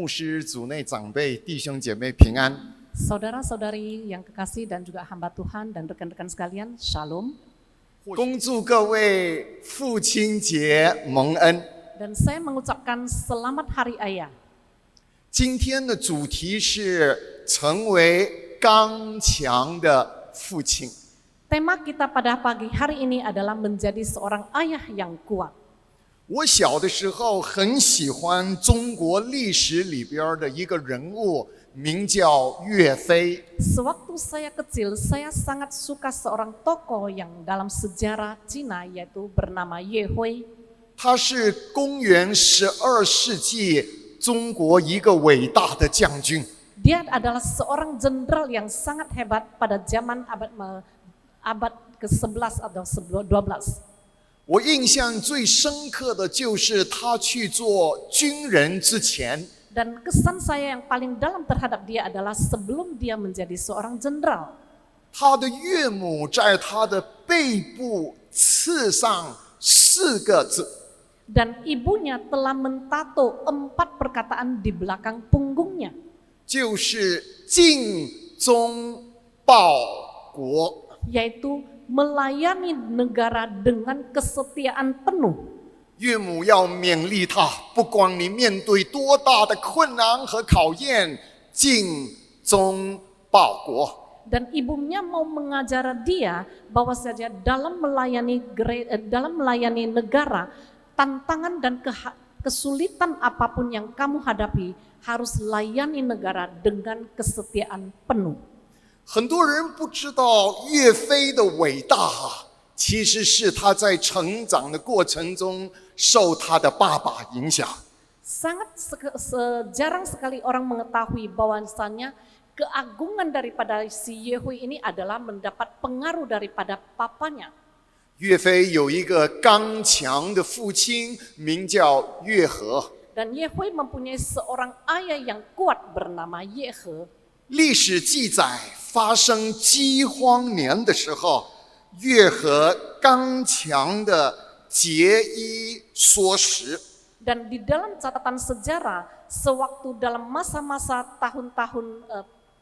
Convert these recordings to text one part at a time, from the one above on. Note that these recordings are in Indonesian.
牧师、组内长辈、弟兄姐妹平安。 Saudara-saudari yang kekasih dan juga hamba Tuhan dan rekan-rekan sekalian, Shalom. 恭祝各位父亲节蒙恩。 Dan saya mengucapkan selamat Hari Ayah. 今天的主题是成为刚强的父亲。 Tema kita pada pagi hari ini adalah menjadi seorang ayah yang kuat. 我小的时候很喜欢中国历史里边的一个人物，名叫岳飞。 Sewaktu saya kecil, saya sangat suka seorang tokoh yang dalam sejarah Cina yaitu bernama Ye Hui. 他是公元12世纪中国一个伟大的将军。 Dia adalah seorang jenderal yang sangat hebat pada zaman abad ke-11 atau 12. 我印象最深刻的就是他去做军人之前， Dan kesan saya yang paling dalam terhadap dia adalah sebelum dia menjadi seorang jenderal. 他的岳母在他的背部刺上4个字， Dan ibunya telah mentato 4 perkataan di belakang punggungnya. 就是尽忠报国。 Yaitu melayani negara dengan kesetiaan penuh. 岳母要勉励他，不管你面对多大的困难和考验，尽忠报国。 Dan ibunya mau mengajar dia bahwa saja dalam melayani negara, tantangan dan kesulitan apapun yang kamu hadapi, harus layani negara dengan kesetiaan penuh. 很多人不知道岳飞的伟大其实是他在成长的过程中受他的爸爸影响。 Jarang sekali orang mengetahui bahwasannya keagungan daripada si Ye Hui ini adalah mendapat pengaruh daripada papanya. 岳飞有一个刚强的父亲，名叫岳和。 Dan Ye Hui mempunyai seorang ayah yang kuat bernama Ye He. 历史记载，发生饥荒年的时候，岳和刚强的节衣缩食。 Dan di dalam catatan sejarah, sewaktu dalam masa-masa tahun-tahun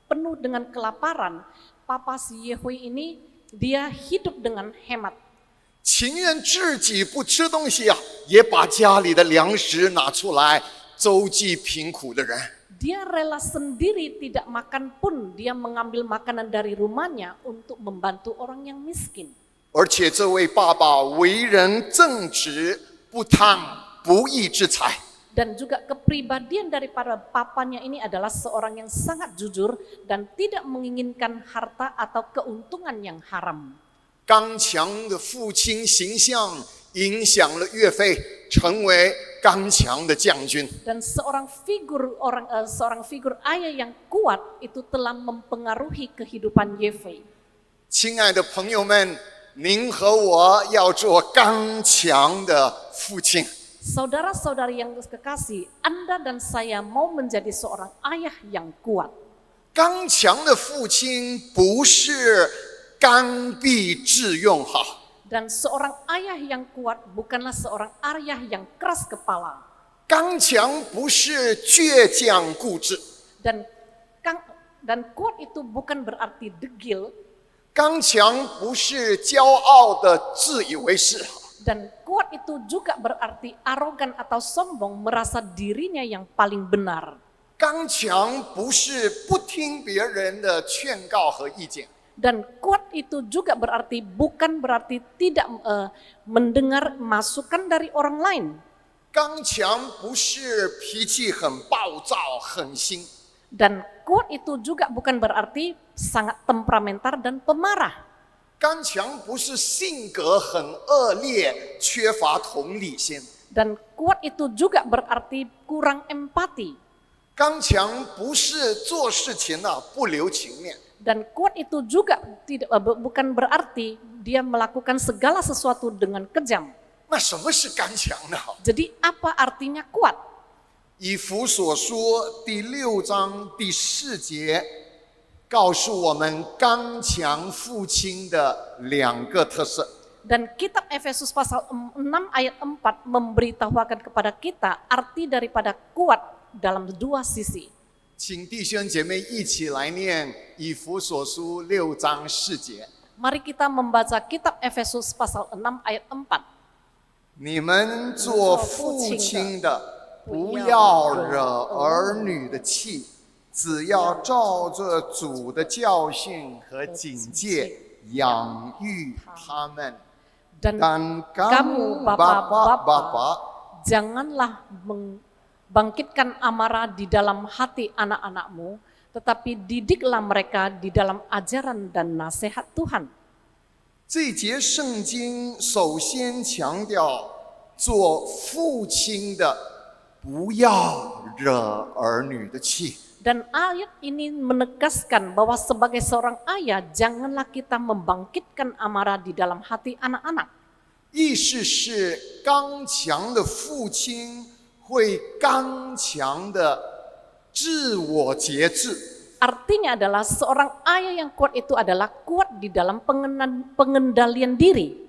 penuh dengan kelaparan, Papa si Ye Hui ini dia hidup dengan hemat. 情愿自己不吃东西也把家里的粮食拿出来周济贫苦的人。 Dia rela sendiri tidak makan pun, dia mengambil makanan dari rumahnya untuk membantu orang yang miskin. 而且这位爸爸为人正直，不贪不义之财。 Dan juga kepribadian daripada papanya ini adalah seorang yang sangat jujur dan tidak menginginkan harta atau keuntungan yang haram. 刚强的父亲形象影响了岳飞，成为刚强的将军。 Dan seorang figur ayah yang kuat itu telah mempengaruhi kehidupan Ye Hui. 亲爱的朋友们，您和我要做刚强的父亲。 Saudara-saudari yang kekasih, Anda dan saya mau menjadi seorang ayah yang kuat. 刚强的父亲不是刚愎自用Dan seorang ayah yang kuat bukanlah seorang ayah yang keras kepala. 刚强不是倔强固执。 Dan kuat itu bukan berarti degil. 刚强不是骄傲的自以为是。 Dan kuat itu juga berarti arogan atau sombong, merasa dirinya yang paling benar. 刚强不是不听别人的劝告和意见。 Dan kuat itu juga bukan berarti tidak mendengar masukan dari orang lain. 刚强不是脾气很暴躁、狠心。 Dan kuat itu juga bukan berarti sangat temperamental dan pemarah. 刚强不是性格很恶劣、缺乏同理心。 Dan kuat itu juga berarti kurang empati. 刚强不是做事情不留情面。 Dan kuat itu juga bukan berarti dia melakukan segala sesuatu dengan kejam. 那什么是刚强呢？ Jadi apa artinya kuat? 以弗所书第6章第4节告诉我们刚强父亲的2个特色。 Dan kitab Efesus pasal 6 ayat 4 memberitahukan kepada kita arti daripada kuat dalam dua sisi. 请弟兄姐妹一起来念以弗所书6章4节。 Mari kita membaca kitab Efesus pasal 6 ayat 4. 你们做父亲的，不要惹儿女的气，只要照着主的教训和警戒养育他们。 Dan Dan kamu kamu bapak-bapak, bapak-bapak, janganlah membangkitkan amarah di dalam hati anak-anakmu, tetapi didiklah mereka di dalam ajaran dan nasihat Tuhan. 这节圣经首先强调，做父亲的不要惹儿女的气。 Dan ayat ini menegaskan bahwa sebagai seorang ayah, janganlah kita membangkitkan amarah di dalam hati anak-anak. 意思是刚强的父亲会刚强的自我节制。 Artinya adalah seorang ayah yang kuat itu adalah kuat di dalam pengendalian diri.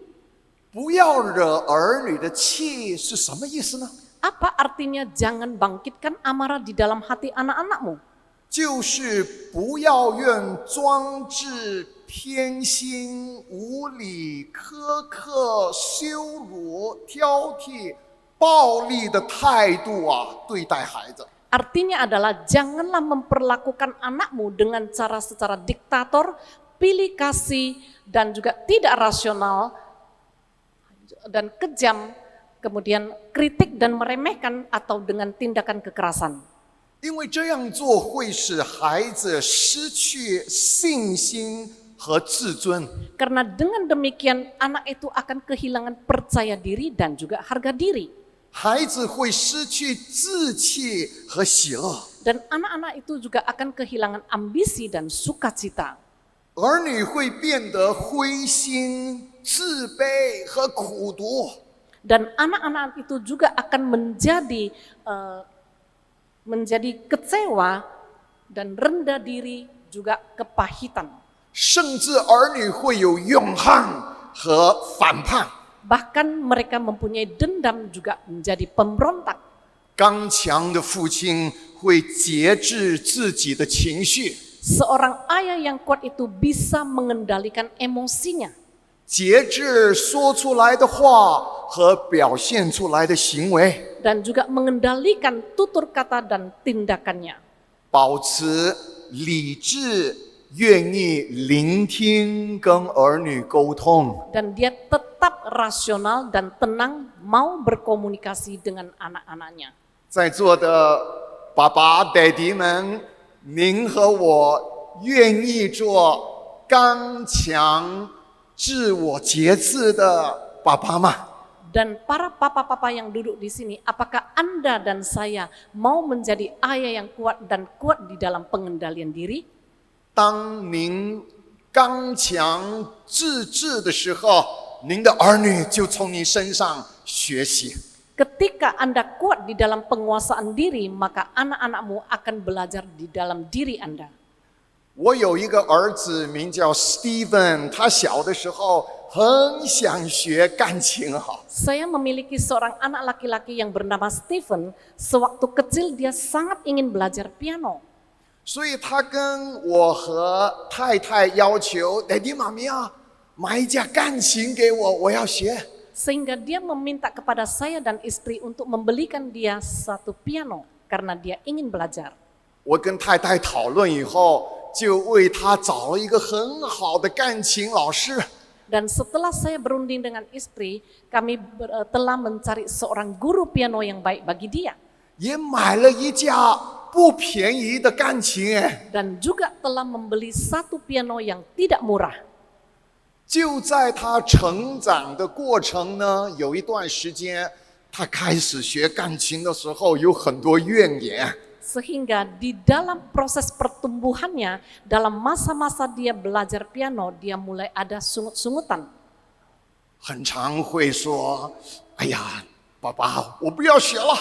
不要惹儿女的气是什么意思呢？ Apa artinya jangan bangkitkan amarah di dalam hati anak-anakmu? 就是不要用专制、偏心、无理、苛刻、羞辱、挑剔、暴力的态度对待孩子。 Artinya adalah janganlah memperlakukan anakmu dengan cara secara diktator, pilih kasih, dan juga tidak rasional dan kejam, kemudian kritik dan meremehkan atau dengan tindakan kekerasan. 因为这样做会使孩子失去信心和自尊。 Karena dengan demikian anak itu akan kehilangan percaya diri dan juga harga diri. 孩子会失去志气和喜乐， Dan anak-anak itu juga akan kehilangan ambisi dan sukacita. 儿女会变得灰心、自卑和苦毒。 Dan anak-anak itu juga akan menjadi kecewa dan rendah diri, juga kepahitan. 甚至儿女会有怨恨和反叛。 Bahkan mereka mempunyai dendam, juga menjadi pemberontak. 刚强的父亲会节制自己的情绪， Seorang ayah yang kuat itu bisa mengendalikan emosinya. 节制说出来的话和表现出来的行为， Dan juga mengendalikan tutur kata dan tindakannya. 保持理智，愿意聆听，跟儿女沟通。 Dan dia tetap rasional dan tenang, mau berkomunikasi dengan anak-anaknya. 在座的爸爸、爹地们，您和我愿意做刚强、自我节制的爸爸吗？ Dan para papa-papa yang duduk di sini, apakah Anda dan saya mau menjadi ayah yang kuat dan kuat di dalam pengendalian diri? 当您刚强自制的时候，您的儿女就从你身上学习。 Ketika Anda kuat di dalam penguasaan diri, maka anak-anakmu akan belajar di dalam diri Anda. 我有一个儿子名叫 Steven， 他小的时候很想学钢琴好。 Saya memiliki seorang anak laki-laki yang bernama Stephen. Sewaktu kecil dia sangat ingin belajar piano. 所以他跟我和太太要求，爹地妈咪买一架钢琴给我，我要学。 Sehingga dia meminta kepada saya dan istri untuk membelikan dia satu piano karena dia ingin belajar. 我跟太太讨论以后，就为他找了一个很好的钢琴老师。 Dan setelah saya berunding dengan istri, kami telah mencari seorang guru piano yang baik bagi dia. 也买了一架不便宜的钢琴哎。 Dan juga telah membeli satu piano yang tidak murah. 就在他成长的过程呢，有一段时间，他开始学钢琴的时候有很多怨言。 Sehingga di dalam proses pertumbuhannya, dalam masa-masa dia belajar piano, dia mulai ada sungut-sungutan. 很常会说：“哎呀，爸爸，我不要学了。”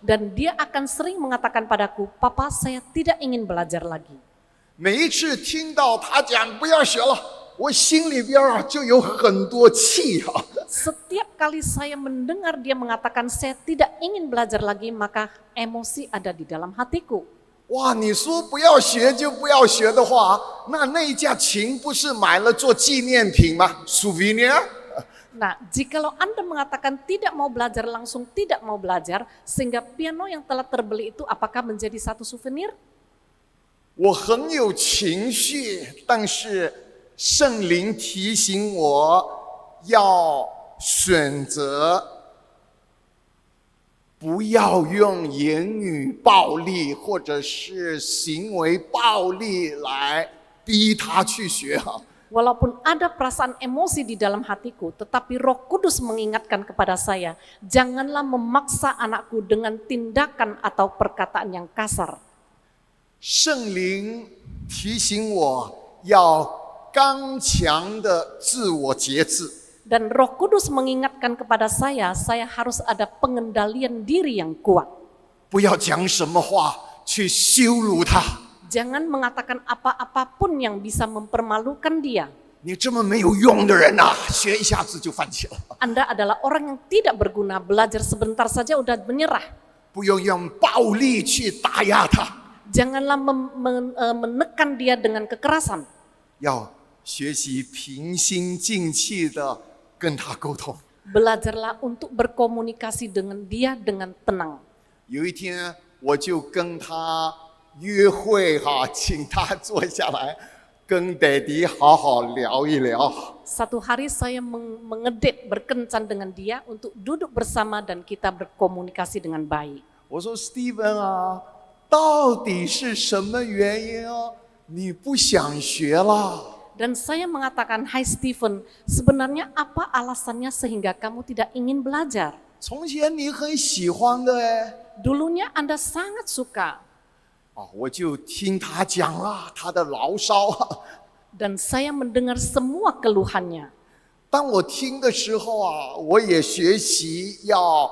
Dan dia akan sering mengatakan padaku, "Papa, saya tidak ingin belajar lagi." 每一次听到他讲不要学了，我心里边啊就有很多气啊。 Setiap kali saya mendengar dia mengatakan saya tidak ingin belajar lagi, maka emosi ada di dalam hatiku. 哇，你说不要学就不要学的话，那一架琴不是买了做纪念品吗 ？souvenir？ Nah, jikalau Anda mengatakan tidak mau belajar, langsung tidak mau belajar, sehingga piano yang telah terbeli itu apakah menjadi satu souvenir? 我很有情绪，但是圣灵提醒我要选择不要用言语暴力或者是行为暴力来逼他去学啊。 Walaupun ada perasaan emosi di dalam hatiku, tetapi Roh Kudus mengingatkan kepada saya, janganlah memaksa anakku dengan tindakan atau perkataan yang kasar. 圣灵提醒我要刚强的自我节制。 Dan Roh Kudus mengingatkan kepada saya harus ada pengendalian diri yang kuat. 不要讲什么话去羞辱他。 Jangan mengatakan apa-apapun yang bisa mempermalukan dia. 你这么没有用的人啊，学一下子就放弃了。 Anda adalah orang yang tidak berguna, belajar sebentar saja udah menyerah. 不用用暴力去打压他， Janganlah menekan dia dengan kekerasan. 要学习平心静气的跟他沟通。 Belajarlah untuk berkomunikasi dengan dia dengan tenang. 有一天我就跟他约会哈，请他坐下来，跟爹地好好聊一聊。 Satu hari saya mengedit, berkencan dengan dia untuk duduk bersama dan kita berkomunikasi dengan baik. 我说 Steven 啊，到底是什么原因啊？你不想学了？ Dan saya mengatakan, hai Stephen, sebenarnya apa alasannya sehingga kamu tidak ingin belajar? 从前你很喜欢的哎。 Dulunya Anda sangat suka. 我就听他讲啊，他的牢骚啊。 Dan saya mendengar semua keluhannya. 当我听的时候啊，我也学习要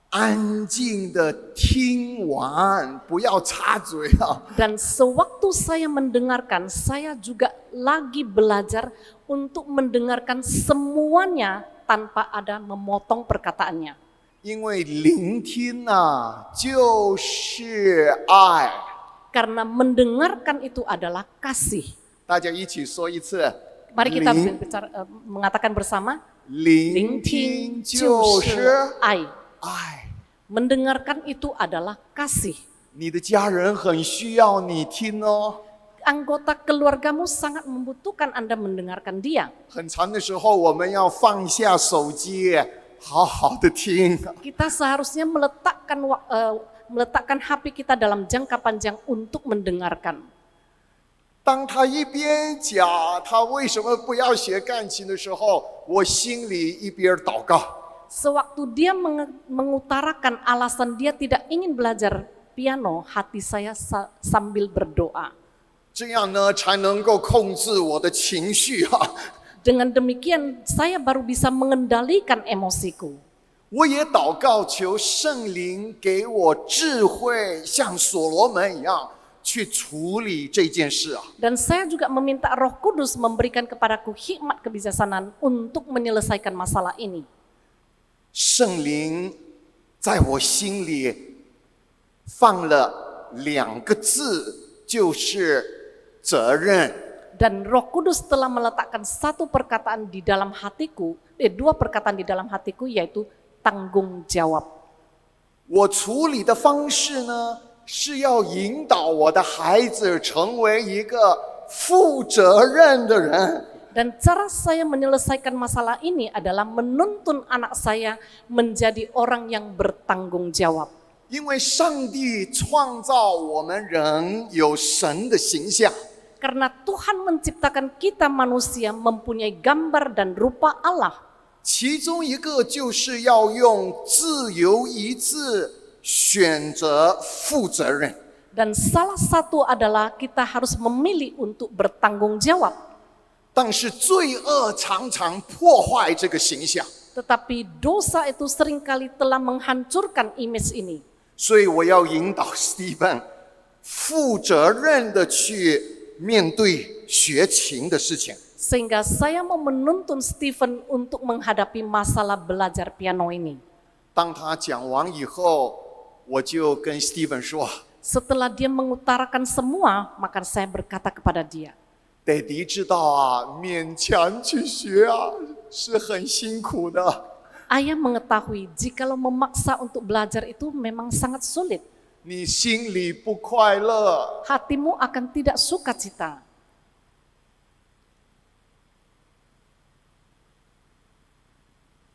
安静的听完，不要插嘴啊。 Dan sewaktu saya mendengarkan, saya juga lagi belajar untuk mendengarkan semuanya tanpa ada memotong perkataannya. 因为聆听啊，就是爱。 Karena mendengarkan itu adalah kasih. 大家一起说一次。 Mari kita mengatakan bersama, 聆听就是爱。 爱。 Mendengarkan itu adalah kasih. 你的家人很需要你听哦。 Anggota keluargamu sangat membutuhkan Anda mendengarkan dia. 很长的时候，我们要放下手机，好好的听。 Kita seharusnya meletakkan HP kita dalam jangka panjang untuk mendengarkan. 当他一边讲他为什么不要学钢琴的时候，我心里一边祷告。 Sewaktu dia mengutarakan alasan dia tidak ingin belajar piano, hati saya sambil berdoa. 这样呢，才能够控制我的情绪哈。 Dengan demikian, saya baru bisa mengendalikan emosiku. 我也祷告求圣灵给我智慧，像所罗门一样去处理这件事啊。 Dan saya juga meminta Roh Kudus memberikan kepadaku hikmat kebijaksanaan untuk menyelesaikan masalah ini. 圣灵在我心里放了2个字，就是责任。 Dan Roh Kudus telah meletakkan satu perkataan di dalam hatiku, dua perkataan di dalam hatiku, yaitu tanggung jawab. 我处理的方式呢，是要引导我的孩子成为一个负责任的人。 Dan cara saya menyelesaikan masalah ini adalah menuntun anak saya menjadi orang yang bertanggung jawab. 因为上帝创造我们人有神的形象， Karena Tuhan menciptakan kita manusia mempunyai gambar dan rupa Allah. 其中一个就是要用自由意志选择负责任。 Dan salah satu adalah kita harus memilih untuk bertanggung jawab. 但是罪恶常常破坏这个形象， Tetapi dosa itu seringkali telah menghancurkan image ini. 所以我要引导 Steven 负责任的去面对学琴的事情。Sehingga saya mau menuntun Stephen untuk menghadapi masalah belajar piano ini. 当他讲完以后，我就跟 Steven 说 Setelah dia mengutarakan semua, maka saya berkata kepada dia, 爹地知道啊，勉强去学啊，是很辛苦的。 ayah mengetahui jikalau memaksa untuk belajar itu memang sangat sulit. 你心里不快乐， Hatimu akan tidak sukacita.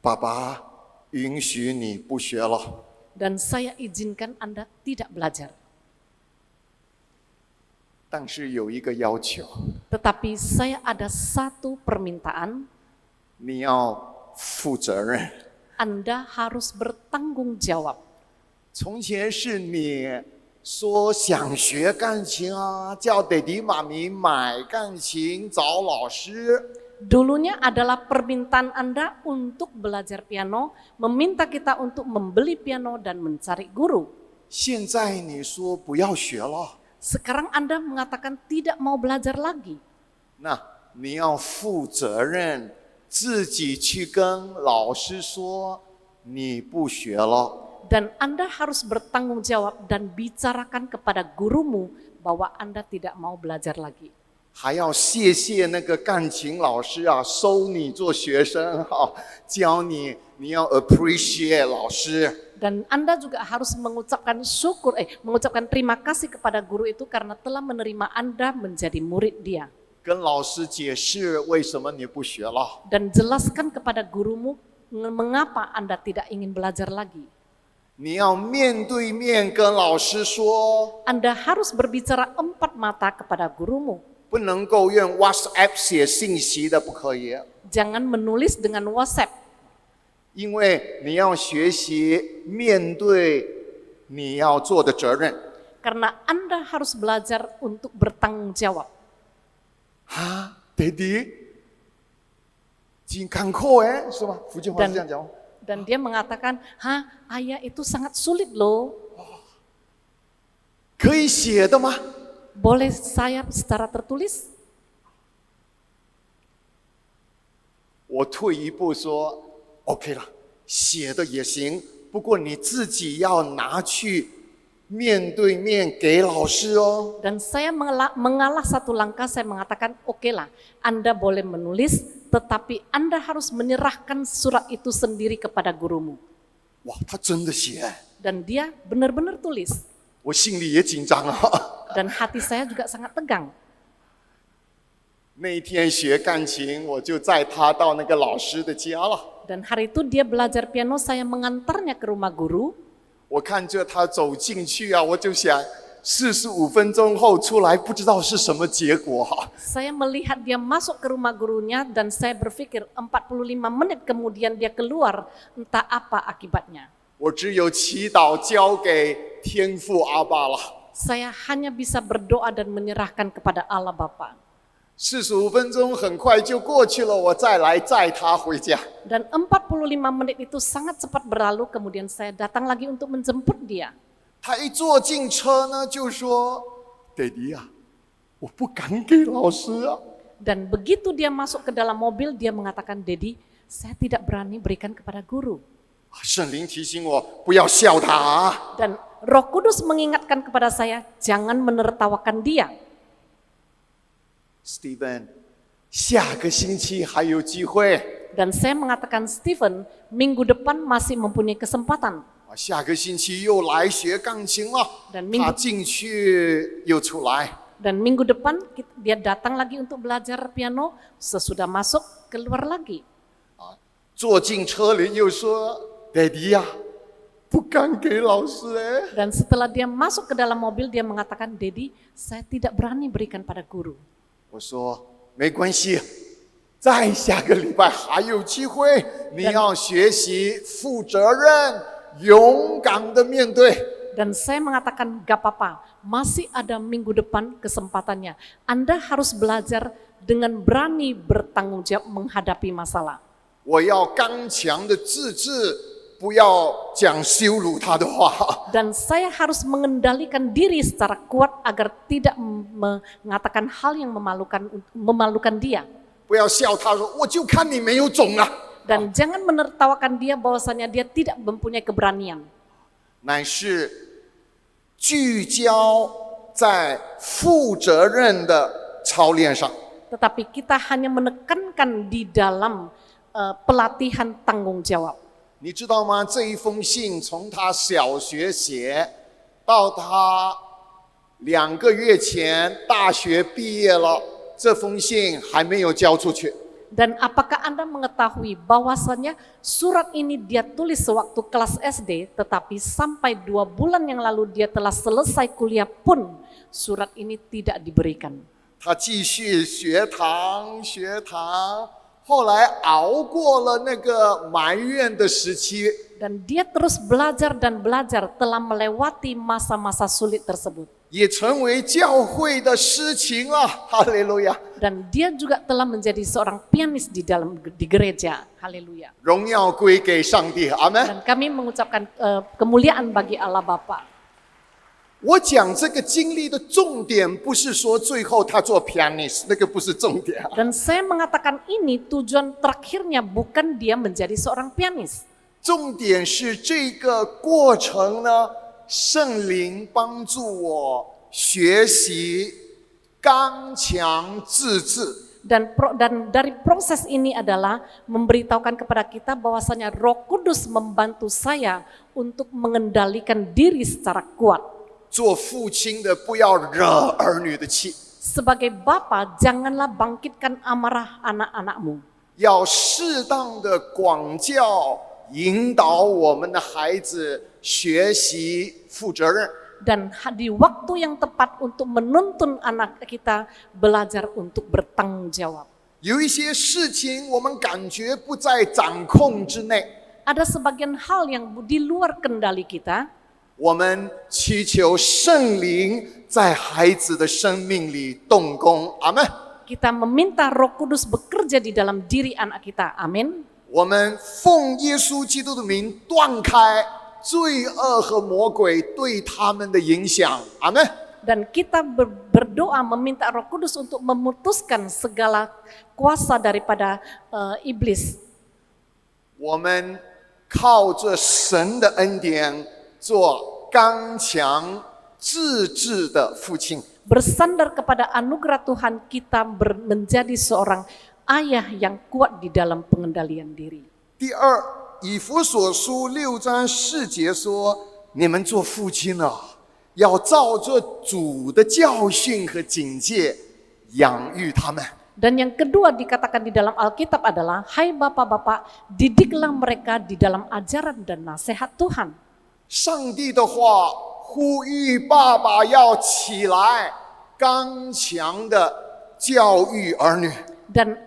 爸爸允许你不学了。 Dan saya izinkan Anda tidak belajar. 但是有一个要求， Tetapi saya ada satu permintaan, 你要负责任。 Anda harus bertanggung jawab. 从前是你说想学钢琴啊，叫爹地妈咪买钢琴，找老师。 Dulunya adalah permintaan Anda untuk belajar piano, meminta kita untuk membeli piano dan mencari guru. 现在你说不要学了， Sekarang Anda mengatakan tidak mau belajar lagi. 那你要负责任，自己去跟老师说你不学了。 Dan Anda harus bertanggung jawab dan bicarakan kepada gurumu bahwa Anda tidak mau belajar lagi. 还要谢谢那个钢琴老师啊，收你做学生哈、教你，你要 appreciate 老师。 Dan Anda juga harus mengucapkan mengucapkan terima kasih kepada guru itu karena telah menerima Anda menjadi murid dia. 跟老师解释为什么你不学了。 Dan jelaskan kepada gurumu mengapa Anda tidak ingin belajar lagi. 你要面对面跟老师说， Anda harus berbicara empat mata kepada gurumu. 不能够用 WhatsApp 写信息的，不可以， Jangan menulis dengan WhatsApp. 因为你要学习面对你要做的责任。 Karena Anda harus belajar untuk bertanggung jawab. 啊，爹地，真坎坷哎，是吧？福建话是这样讲吗。 Dan dia mengatakan, ayah itu sangat sulit loh. 可以写的吗？ Boleh saya secara tertulis? 我退一步说 ，OK 了，写的也行，不过你自己要拿去面对面给老师哦。 Dan saya mengalah satu langkah, saya mengatakan, oke lah, Anda boleh menulis, tetapi Anda harus menyerahkan surat itu sendiri kepada gurumu. 哇，他真的写， Dan dia benar-benar tulis. 我心里也紧张啊。 Dan hati saya juga sangat tegang. 那一天学钢琴，我就载他到那个老师的家了。 Dan hari itu dia belajar piano, saya mengantarnya ke rumah guru. 我看着他走进去啊，我就想，45分钟后出来，不知道是什么结果哈、 Saya melihat dia masuk ke rumah gurunya dan saya berpikir 45 menit kemudian dia keluar, entah apa akibatnya. 我只有祈祷交给天父阿爸了。 Saya hanya bisa berdoa dan menyerahkan kepada Allah Bapa. 45分钟很快就过去了，我再来载他回家。 Dan 45 menit itu sangat cepat berlalu, kemudian saya datang lagi untuk menjemput dia. 他一坐进车呢，就说：“爹地啊，我不敢给老师啊。 Dan begitu dia masuk ke dalam mobil, dia mengatakan, Dedi, saya tidak berani berikan kepada guru. 圣灵提醒我不要笑他啊。 Dan Roh Kudus mengingatkan kepada saya, jangan menertawakan dia. Steven，下个星期还有机会。 Dan saya mengatakan, Stephen, minggu depan masih mempunyai kesempatan. 下个星期又来学钢琴了。 Dan 他进去又出来。 Dan minggu depan dia datang lagi untuk belajar piano, sesudah masuk keluar lagi. 坐进车里又说：“爹地呀，不敢给老师哎。” Dan setelah dia masuk ke dalam mobil, dia mengatakan, Dedi, saya tidak berani berikan pada guru. 我说没关系，再下个礼拜还有机会。你要学习负责任，勇敢的面对。 Dan saya mengatakan, gak apa-apa, masih ada minggu depan kesempatannya. Anda harus belajar dengan berani bertanggung jawab menghadapi masalah. 我要刚强的自制，不要讲羞辱他的话。 Dan saya harus mengendalikan diri secara kuat agar tidak mengatakan hal yang memalukan dia. 不要笑他说我就看你没有种啊， Dan jangan menertawakan dia bahwasanya dia tidak mempunyai keberanian. 乃是聚焦在负责任的操练上。 Tetapi kita hanya menekankan di dalam pelatihan tanggung jawab. 你知道吗？这一封信从他小学写到他2个月前大学毕业了，这封信还没有交出去。 Dan apakah Anda mengetahui bahwasannya surat ini dia tulis sewaktu kelas SD, tetapi sampai 2 bulan yang lalu dia telah selesai kuliah pun surat ini tidak diberikan. 他继续学堂，后来熬过了那个埋怨的时期。 Dan dia terus belajar dan belajar telah melewati masa-masa sulit tersebut. 也成为教会的诗情了，哈利路亚！ Dan dia juga telah menjadi seorang pianis di gereja. Haleluya. 荣耀归给上帝，阿门。 Dan kami mengucapkan kemuliaan bagi Allah Bapa. 我讲这个经历的重点，不是说最后他做 pianist， 那个不是重点。 Dan saya mengatakan ini tujuan terakhirnya bukan dia menjadi seorang pianis. 重点是这个过程呢，圣灵帮助我学习刚强自制。 Dan dari proses ini adalah memberitahukan kepada kita bahwasanya Roh Kudus membantu saya untuk mengendalikan diri secara kuat. 做父亲的不要惹儿女的气， Sebagai bapa, janganlah bangkitkan amarah anak-anakmu. 要适当的管教引导我们的孩子学习负责任。 Dan di waktu yang tepat untuk menuntun anak kita belajar untuk bertanggung jawab. 有一些事情我们感觉不在掌控之内， Ada sebagian hal yang di luar kendali kita. 我们祈求圣灵在孩子的生命里动工，阿门。 Kita meminta Roh Kudus bekerja di dalam diri anak kita. Amin. 我们奉耶稣基督的名断开罪恶和魔鬼对他们的影响，阿门。 Dan kita berdoa meminta Roh Kudus untuk memutuskan segala kuasa daripada iblis. 我们靠着神的恩典做刚强自制的父亲。 Bersandar kepada anugerah Tuhan kita menjadi seorang ayah yang kuat di dalam pengendalian diri. 第二，以弗所书6章4节说：“你们做父亲了，要照着主的教训和警戒养育他们。” Dan yang kedua dikatakan di dalam Alkitab adalah, hai bapak-bapak, didiklah mereka di dalam ajaran dan nasihat Tuhan. 上帝的话呼吁爸爸要起来，刚强的教育儿女。 Dan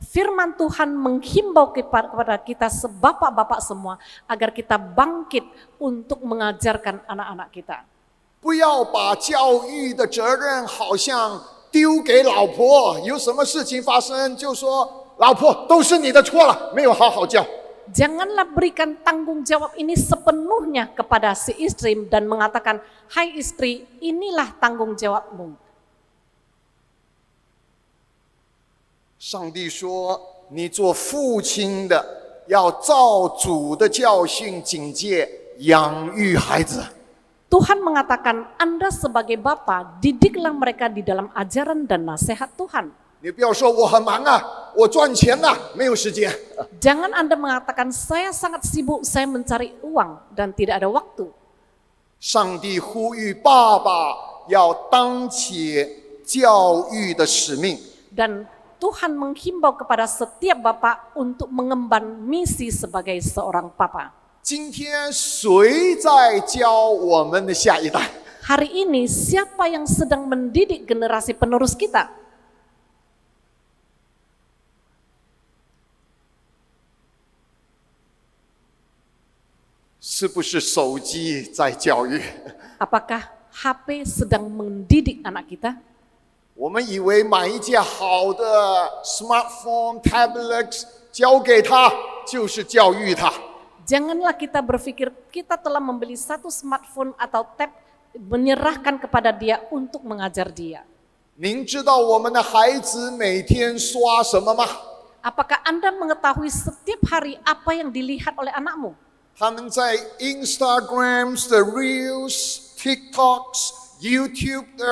firman Tuhan menghimbau kepada kita bapak-bapak semua agar kita bangkit untuk mengajarkan anak-anak kita. 不要把教育的责任好像丢给老婆，有什么事情发生就说老婆都是你的错了，没有好好教。 Janganlah berikan tanggung jawab ini sepenuhnya kepada si istri dan mengatakan, hai istri, inilah tanggung jawabmu. 上帝说：“你做父亲的要照主的教训、警戒养育孩子。” Tuhan mengatakan, Anda sebagai bapa, didiklah mereka di dalam ajaran dan nasihat Tuhan. 你不要说我很忙啊，我赚钱啊，没有时间。 Jangan Anda mengatakan, saya sangat sibuk, saya mencari uang dan tidak ada waktu. 上帝呼吁爸爸要当起教育的使命。 Dan Tuhan menghimbau kepada setiap bapak untuk mengemban misi sebagai seorang papa. 今天谁在教我们的下一代？ Hari ini siapa yang sedang mendidik generasi penerus kita? 是不是手机在教育？ Apakah HP sedang mendidik anak kita? 我们以为买一架好的 smartphone、tablet 交给他就是教育他。 Janganlah kita berpikir kita telah membeli satu smartphone atau tab, menyerahkan kepada dia untuk mengajar dia. 您知道我们的孩子每天刷什么吗？ Apakah Anda mengetahui setiap hari apa yang dilihat oleh anakmu? 他们在 Instagrams 的 Reels、TikToks、YouTube 的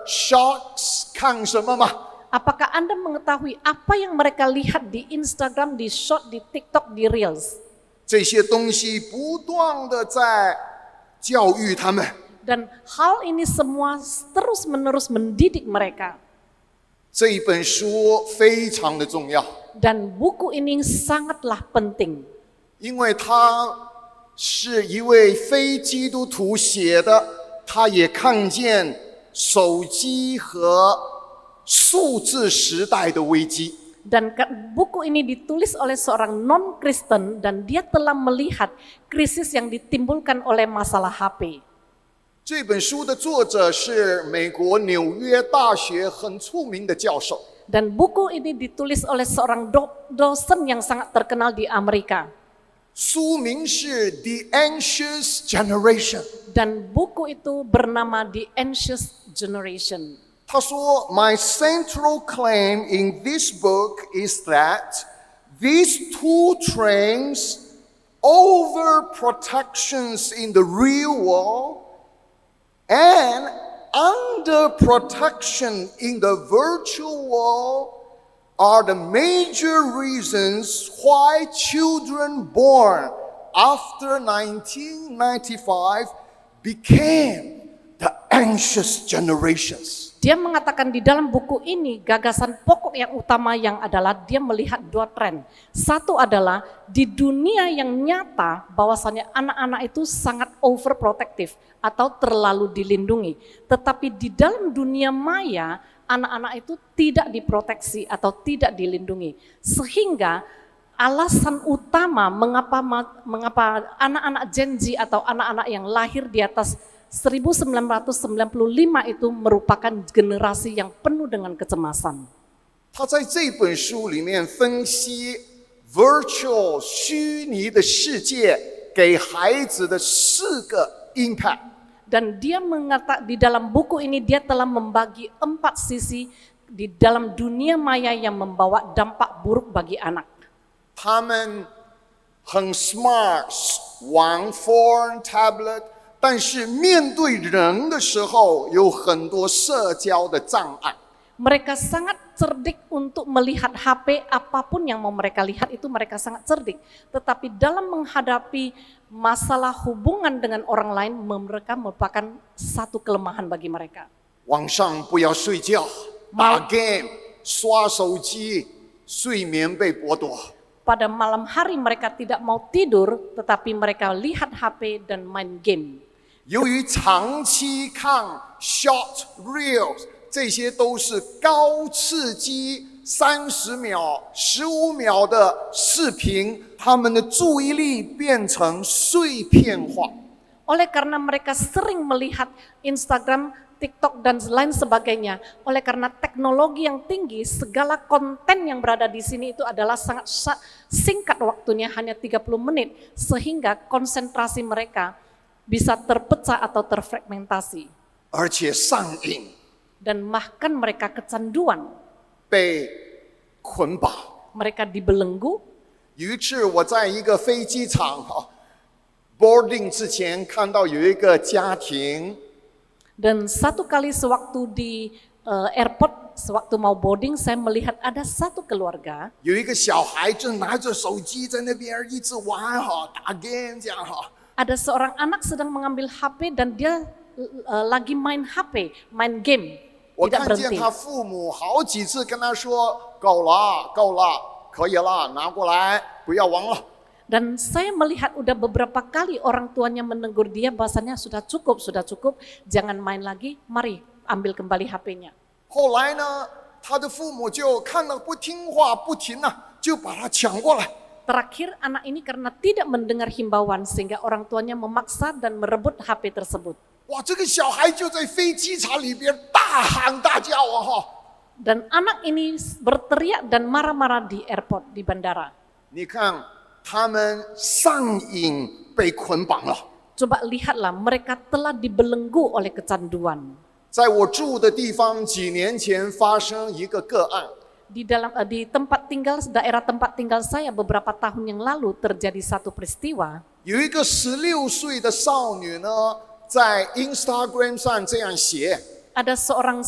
Shorts 看什么吗？ Apakah Anda mengetahui apa yang mereka lihat di Instagram, di Short, di TikTok, di Reels? 这些东西不断的在教育他们。 Dan hal ini semua terus-menerus mendidik mereka. 这一本书非常的重要， Dan buku ini sangatlah penting. 因为它是一位非基督徒写的，他也看见手机和数字时代的危机。 Dan buku ini ditulis oleh seorang non-Kristen dan dia telah melihat krisis yang ditimbulkan oleh masalah HP. 这本书的作者是美国纽约大学很出名的教授。 Dan buku ini ditulis oleh seorang dosen yang sangat terkenal di Amerika. 书名是《The Anxious Generation》。 Dan buku itu bernama The Anxious Generation. 他说 ：“My central claim in this book is that these two trends, overprotections in the real world and underprotection in the virtual world, are the major reasons why children born after 1995 became the anxious generations." Dia mengatakan di dalam buku ini gagasan pokok yang utama yang adalah dia melihat dua tren. Satu adalah di dunia yang nyata bahwasannya anak-anak itu sangat overprotective atau terlalu dilindungi. Tetapi di dalam dunia maya anak-anak itu tidak diproteksi atau tidak dilindungi. Sehingga alasan utama mengapa anak-anak Gen Z atau anak-anak yang lahir di atas 1995 itu merupakan generasi yang penuh dengan kecemasan. 他在这本书里面分析 virtual 虚拟的世界给孩子的4个 impact。 Dan dia di dalam buku ini dia telah membagi 4 sisi di dalam dunia maya yang membawa dampak buruk bagi anak. 他们很 smart， 玩 phone tablet， 但是面对人的时候有很多社交的障碍。 Mereka sangat cerdik untuk melihat HP, apapun yang mau mereka lihat itu mereka sangat cerdik. Tetapi dalam menghadapi masalah hubungan dengan orang lain, mereka merupakan satu kelemahan bagi mereka. 晚上不要睡觉，打 game， 刷手机，睡眠被剥夺。 Pada malam hari mereka tidak mau tidur, tetapi mereka lihat HP dan main game. 由于长期看 short reels， 这些都是高刺激30秒、15秒的视频，他们的注意力变成碎片化。 Oleh karena mereka sering melihat Instagram, TikTok dan lain sebagainya, oleh karena teknologi yang tinggi, segala konten yang berada di sini itu adalah sangat singkat waktunya, hanya 30 menit, sehingga konsentrasi mereka bisa terpecah atau terfragmentasi. 而且上瘾， Dan bahkan mereka kecanduan, 被捆绑。 mereka dibelenggu. 有一次我在一个飞机场boarding 之前看到有一个家庭， Dan satu kali sewaktu di airport, sewaktu mau boarding, saya melihat ada satu keluarga. 有一个小孩正拿着手机在那边一直玩打 game 这样Ada seorang anak sedang mengambil HP dan dia lagi main HP, main game, 我 tidak 看见 berhenti. 他父母好几次跟他说：“够了，够了，可以了，拿过来，不要玩了。” Dan saya melihat udah beberapa kali orang tuanya menegur dia bahasanya sudah cukup, jangan main lagi, mari ambil kembali HP-nya. 后来呢，他的父母就看到不听话不停就把他抢过来。 Terakhir anak ini karena tidak mendengar himbauan sehingga orang tuanya memaksa dan merebut HP tersebut. 哇，这个小孩就在飞机场里边大喊大叫Dan anak ini berteriak dan marah-marah di airport, di bandara. 你看，他们上瘾被捆绑了。 Coba lihatlah, mereka telah dibelenggu oleh kecanduan. 在我住的地方，几年前发生一个个案。Di daerah tempat tinggal saya beberapa tahun yang lalu terjadi satu peristiwa. 有一个16岁的少女呢，在 Instagram 上这样写。 Ada seorang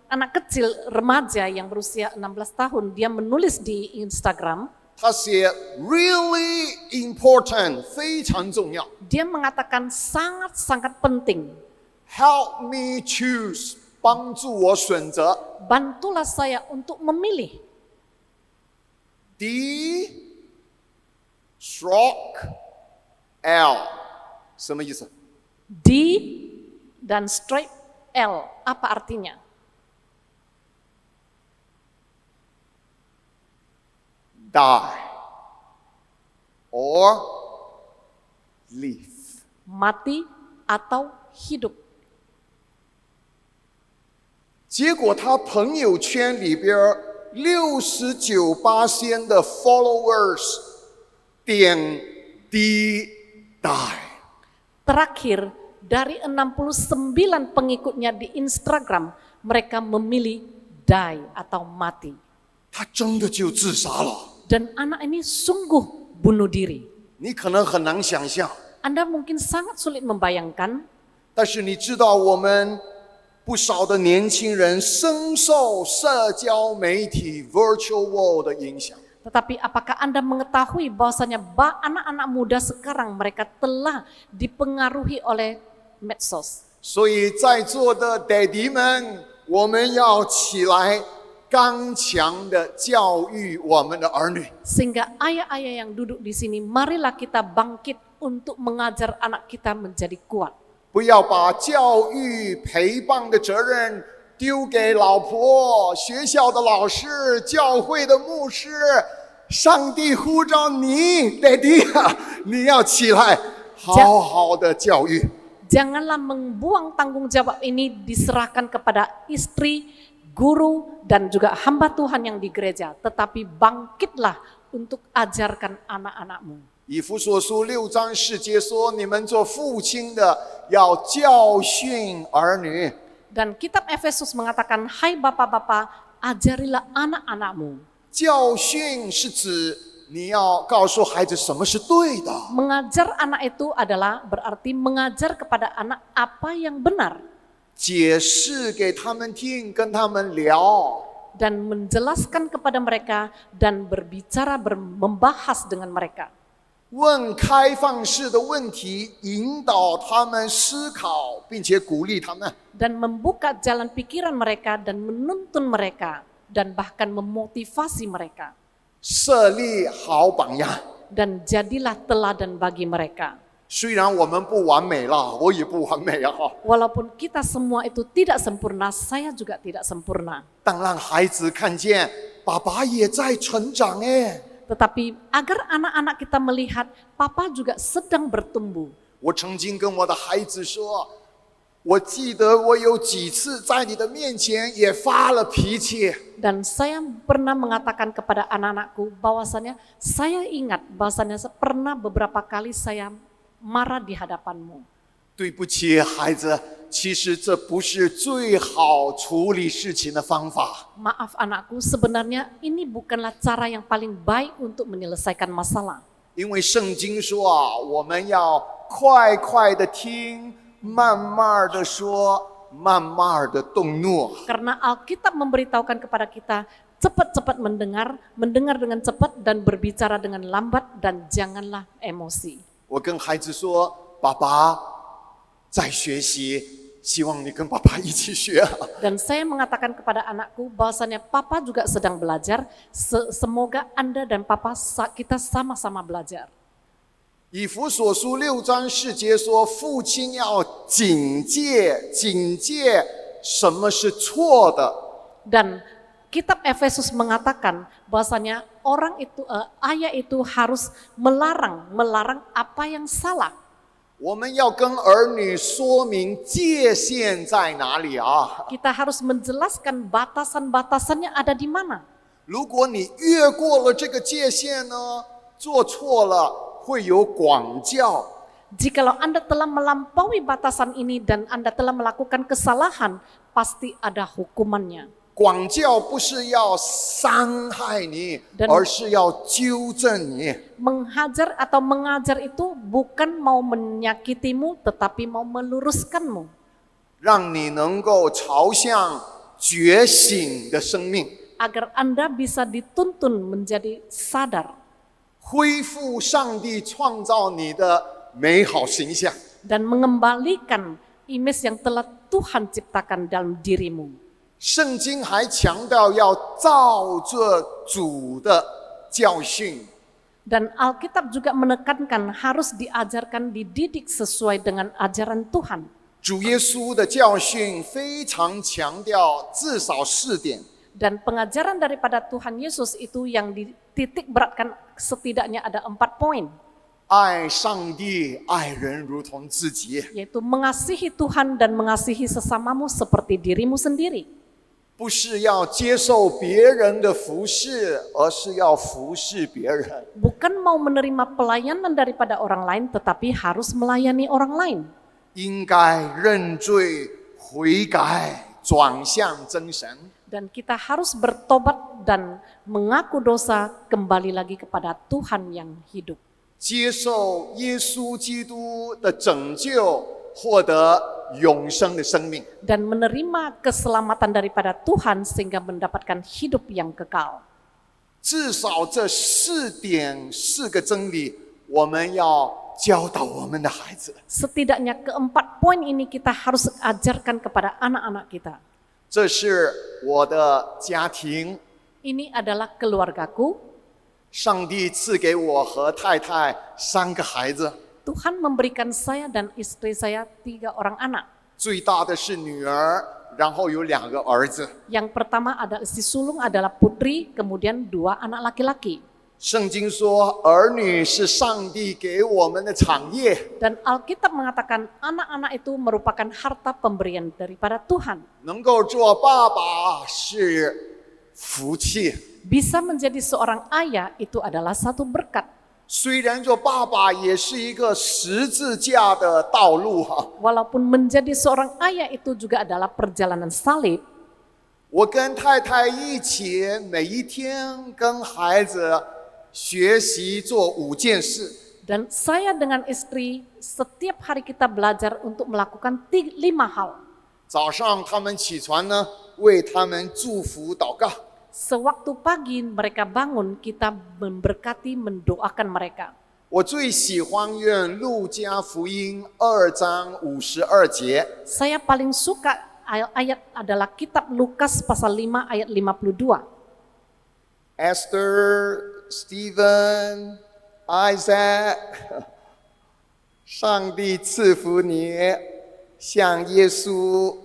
anak kecil remaja yang berusia 16 tahun, dia menulis di Instagram. 她写 really important， 非常重要。 Dia mengatakan sangat-sangat penting. Help me choose， 帮助我选择。 Bantulah saya untuk memilih. D stroke L 什么意思？ D dan straight L, apa artinya? Die or live。 Mati atau hidup. 结果他朋友圈里边69%的 followers 点 D die。 Terakhir, dari 69 pengikutnya di Instagram, mereka memilih die atau mati. 他真的就自杀了。 Dan anak ini sungguh bunuh diri. 你可能很难想象， Anda mungkin sangat sulit membayangkan, 但是你知道我们不少的年轻人深受社交媒体 virtual world 的影响。 tetapi apakah Anda mengetahui bahwasanya anak-anak muda sekarang mereka telah dipengaruhi oleh medsos. 所以在座的爹地们，我们要起来，刚强的教育我们的儿女。 Sehingga ayah-ayah yang duduk di sini, marilah kita bangkit untuk mengajar anak kita menjadi kuat. 不要把教育陪伴的责任丢给老婆、学校的老师、教会的牧师。上帝呼召你，爹地啊，你要起来，好好的教育。 Janganlah membuang tanggung jawab ini diserahkan kepada istri, guru, dan juga hamba Tuhan yang di gereja. Tetapi bangkitlah untuk ajarkan anak-anakmu. 以弗所书6章4节说：“你们做父亲的要教训儿女。” Dan kitab Efesus mengatakan, hai bapak-bapak, ajarilah anak-anakmu. 教训是指你要告诉孩子什么是对的。 Mengajar anak itu adalah berarti mengajar kepada anak apa yang benar. 解释给他们听，跟他们聊。 Dan menjelaskan kepada mereka dan berbicara, membahas dengan mereka. 问开放式的问题，引导他们思考，并且鼓励他们。 Dan membuka jalan pikiran mereka dan menuntun mereka dan bahkan memotivasi mereka. 设立好榜样。 Dan jadilah teladan bagi mereka. 虽然我们不完美啦，我也不完美啊哈， Walaupun kita semua itu tidak sempurna, saya juga tidak sempurna. 但让孩子看见爸爸也在成长哎。 Tetapi agar anak-anak kita melihat papa juga sedang bertumbuh. 我曾经跟我的孩子说，我记得我有几次在你的面前也发了脾气。 Dan saya pernah mengatakan kepada anak-anakku bahwasannya saya ingat bahwasannya pernah beberapa kali saya marah di hadapanmu. 对不起，孩子，其实这不是最好处理事情的方法。 Maaf anakku, sebenarnya ini bukanlah cara yang paling baik untuk menyelesaikan masalah. 因为圣经说啊，我们要快快的听，慢慢的说，慢慢的动怒。 Karena Alkitab memberitahukan kepada kita, cepat-cepat mendengar, mendengar dengan cepat dan berbicara dengan lambat dan janganlah emosi. 我跟孩子说，爸爸在学习，希望你跟爸爸一起学。 Dan saya mengatakan kepada anakku bahwasannya papa juga sedang belajar, semoga Anda dan papa kita sama-sama belajar. 以弗所书6章4节说，父亲要警戒，警戒什么是错的。 Dan kitab Efesus mengatakan bahwasannya ayah itu harus melarang apa yang salah. 我们要跟儿女说明界限在哪里啊！ Kita harus menjelaskan batasan-batasannya ada di mana. 如果你越过了这个界限呢，做错了会有管教。Jikalau Anda telah melampaui batasan ini dan Anda telah melakukan kesalahan, pasti ada hukumannya. 管教不是要伤害你， Dan 而是要纠正你。 Menghajar atau mengajar itu bukan mau menyakitimu, tetapi mau meluruskanmu. 让你能够朝向觉醒的生命， Agar Anda bisa dituntun menjadi sadar 恢复上帝创造你的美好形象。 dan mengembalikan image yang telah Tuhan ciptakan dalam dirimu. 圣经还强调要照着主的教训， Dan Alkitab juga menekankan harus diajarkan, dididik sesuai dengan ajaran Tuhan. 主耶稣的教训非常强调至少4点。 Dan pengajaran daripada Tuhan Yesus itu yang dititik beratkan setidaknya ada 4 poin. 爱上帝，爱人如同自己。 Yaitu mengasihi Tuhan dan mengasihi sesamamu seperti dirimu sendiri. 不是要接受别人的服侍，而是要服侍别人。 Bukan mau menerima pelayanan daripada orang lain, tetapi harus melayani orang lain. 应该认罪悔改，转向真神。 Dan kita harus bertobat dan mengaku dosa, kembali lagi kepada Tuhan yang hidup. 接受耶稣基督的拯救，获得永生的生命。 Dan menerima keselamatan daripada Tuhan sehingga mendapatkan hidup yang kekal. 至少这4个真理，我们要教导我们的孩子。 Setidaknya keempat poin ini kita harus ajarkan kepada anak-anak kita. 这是我的家庭， Ini adalah keluargaku. 上帝赐给我和太太3个孩子， Tuhan memberikan saya dan istri saya 3 orang anak. 最大的是女儿，然后有2个儿子。 Yang pertama adalah si sulung adalah putri, kemudian 2 anak laki-laki. 圣经说，儿女是上帝给我们的产业。 Dan Alkitab mengatakan anak-anak itu merupakan harta pemberian daripada Tuhan. 能够做爸爸是福气， Bisa menjadi seorang ayah itu adalah satu berkat. 虽然做爸爸也是一个十字架的道路哈。 Walaupun menjadi seorang ayah itu juga adalah perjalanan salib. 我跟太太一起，每一天跟孩子学习做5件事。 Dan saya dengan istri setiap hari kita belajar untuk melakukan 5 hal. 早上他们起床呢，为他们祝福祷告。 Sewaktu pagi mereka bangun, kita memberkati, mendoakan mereka. 我最喜欢用路加福音2章52节。 Saya paling suka ayat adalah kitab Lukas pasal 5 ayat 52. Esther, Stephen, Isaac， 上帝赐福你，像耶稣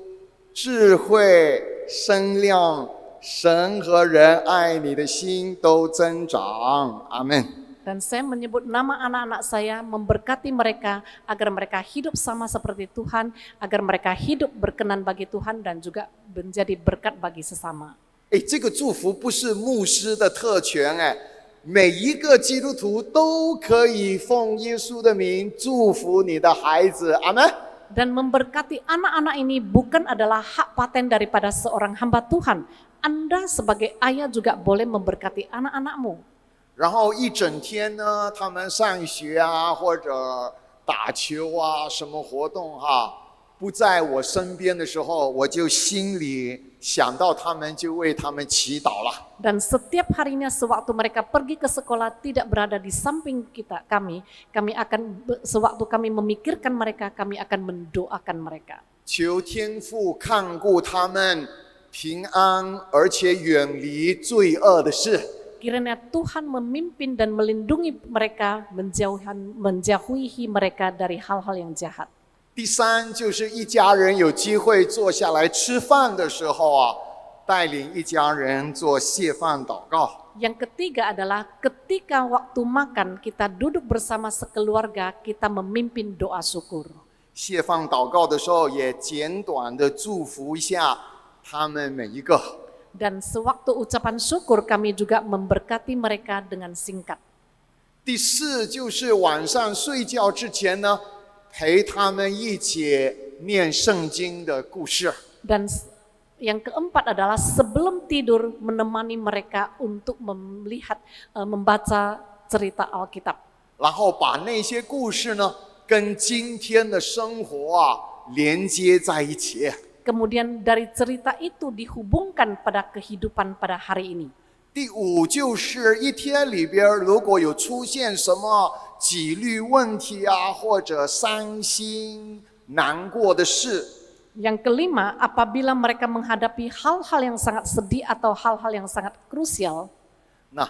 智慧、身量。 神和人爱你的心都增长，阿门。 Dan saya menyebut nama anak-anak saya, memberkati mereka agar mereka hidup sama seperti Tuhan, agar mereka hidup berkenan bagi Tuhan dan juga menjadi berkat bagi sesama. 这个祝福不是牧师的特权每一个基督徒都可以奉耶稣的名祝福你的孩子，阿门。 Dan memberkati anak-anak ini bukan adalah hak paten daripada seorang hamba Tuhan. Anda sebagai ayah juga boleh memberkati anak-anakmu. 然后一整天呢，他们上学啊，或者打球啊，什么活动不在我身边的时候，我就心里想到他们，就为他们祈祷了。 Dan setiap harinya sewaktu mereka pergi ke sekolah tidak berada di samping kami akan sewaktu kami memikirkan mereka, kami akan mendoakan mereka. 求天父看顾他们平安，而且远离罪恶的事。 Kiranya Tuhan memimpin dan melindungi mereka, menjauhi mereka dari hal-hal yang jahat. 第3就是一家人有机会坐下来吃饭的时候带领一家人做谢饭祷告。 Yang ketiga adalah ketika waktu makan kita duduk bersama sekeluarga, kita memimpin doa syukur. 谢饭祷告的时候也简短的祝福一下他们每一个。 Dan sewaktu ucapan syukur kami juga memberkati mereka dengan singkat. 第4就是晚上睡觉之前呢，陪他们一起念圣经的故事。 Dan yang keempat adalah sebelum tidur menemani mereka untuk melihat, membaca cerita Alkitab. 然后把那些故事呢，跟今天的生活连接在一起。 Kemudian dari cerita itu dihubungkan pada kehidupan pada hari ini. 第五就是一天里边如果有出现什么纪律问题或者伤心难过的事， Yang kelima, apabila mereka menghadapi hal-hal yang sangat sedih atau hal-hal yang sangat krusial, 那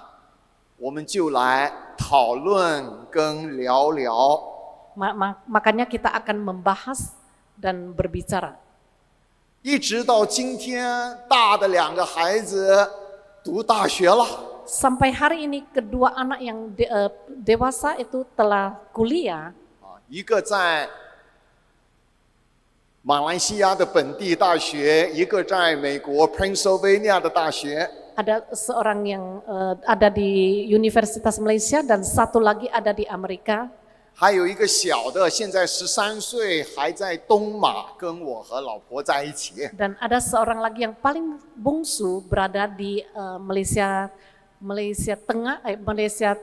我们就来讨论跟聊聊。 makanya kita akan membahas dan berbicara. 一直到今天，大的两个孩子读大学了， Sampai hari ini kedua anak yang dewasa itu telah kuliah. 一个在马来西亚的本地大学，一个在美国 Pennsylvania 的大学。 Ada seorang yang ada di Universitas Malaysia dan satu lagi ada di Amerika. 还有一个小的，现在13岁，还在东马，跟我和老婆在一起。 Dan ada seorang lagi yang paling bungsu berada di Malaysia